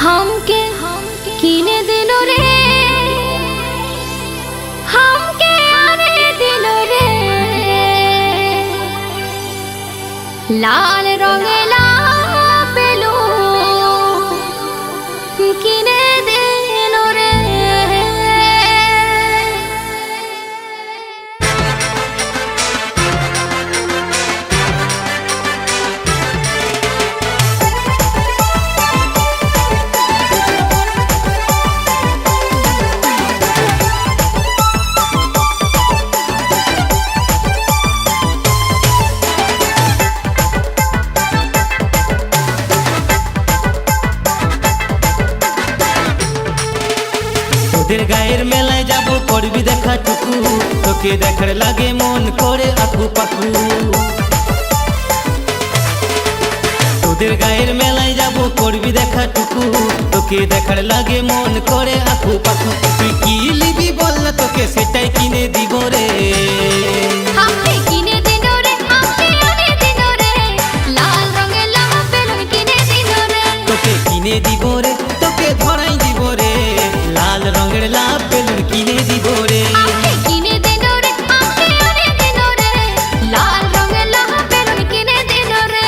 हमके किने दिलो रे हमके आने दिलो रे लाल रंगेला पेलो किने दिलो रे তোদের গায়ের মেলায় যাব করবি দেখা টুকু তোকে দেখার লাগে মন করে আকু পাকু তোদের গায়ের মেলায় যাব করবি দেখা টুকু তোকে দেখার লাগে মন করে আকু পাকু তুই কি লিবি বল না তোকে সেটাই কিনে দিব রে हमके किने दिलो रे हमके आने दिलो रे लाल रंगेला बेलुन किने दिलो रे তোকে কিনে দিব রে তোকে ধরাই দিব রে লাল রঙের লাভ বেলুন কিনে দিব রে हमके किने दिलो रे हमके आने दिलो रे लाल रंगेला बेलुन किने दिलो रे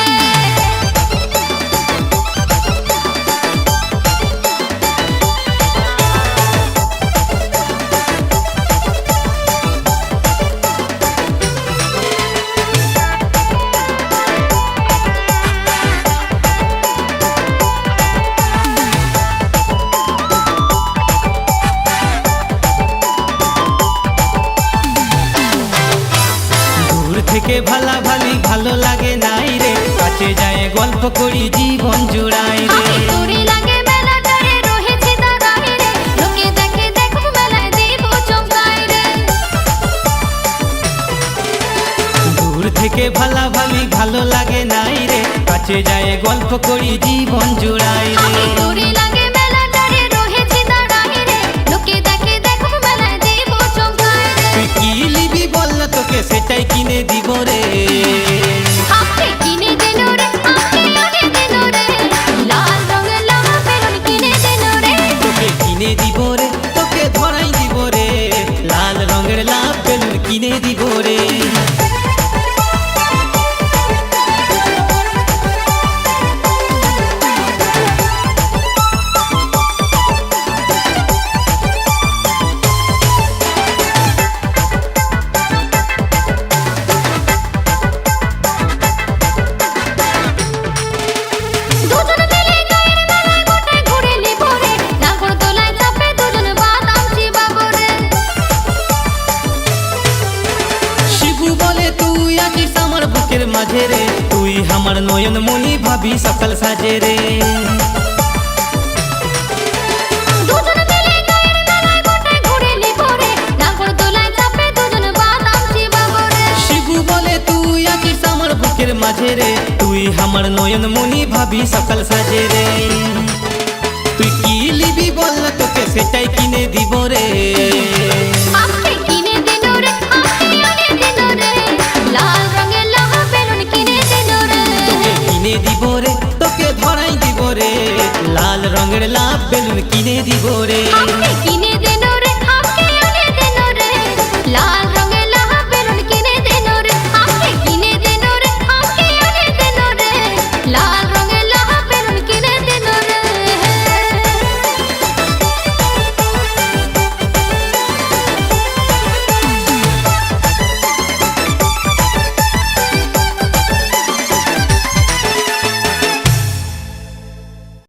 দূর থেকে ভালা ভালি ভালো লাগে নাই রে কাছে যায় গল্প করি জীবন জুড়াই রে আমি তোরে লাগে মেলাটারে রহেছে দাঁড়াই রে লোকে দেখে দেখো মেলায় দেব চমকাই রে দূর থেকে ভালা ভালি ভালো লাগে নাই রে কাছে যায় গল্প করি জীবন জুড়াই রে আমি তোরে লাগে মেলাটারে রহেছে দাঁড়াই রে লোকে দেখে দেখো মেলায় দেব চমকাই রে তুই কি লিবি বল না তোকে সেটাই কিনে দিব রে हमके किने दिलो रे हमके आने दिलो रे लाल रंगेला बेलुन किने दिलो रे তোকে কিনে দিব রে তোকে ধরাই দিব রে লাল রঙের লাভ বেলুন কিনে দিব রে দুজন মিলে গায়ের মেলায় গোটায় ঘুরে নিব রে নাগর দোলায় চাপে দুজন বাদাম চিবাবো রে শিবু বলে তুই আছিস আমার বুকের মাঝে রে তুই আমার নয়ন মনি ভাবি সকাল সাজে রে দুজন মিলে গায়ের মেলায় গোটায় ঘুরে নিব রে নাগর দোলায় চাপে দুজন বাদাম চিবাবো রে শিবু বলে তুই আছিস আমার বুকের মাঝে রে তুই আমার নয়ন মনি ভাবি সকাল সাজে রে তুই কি লিবি বল না তোকে সেটাই কিনে দিব রে हमके किने दिलो रे हमके आने दिलो रे लाल रंगेला बेलुन किने दिलो रे তোকে কিনে দিব রে তোকে ধরাই দিব রে লাল রঙের লাভ বেলুন কিনে দিব রে हमके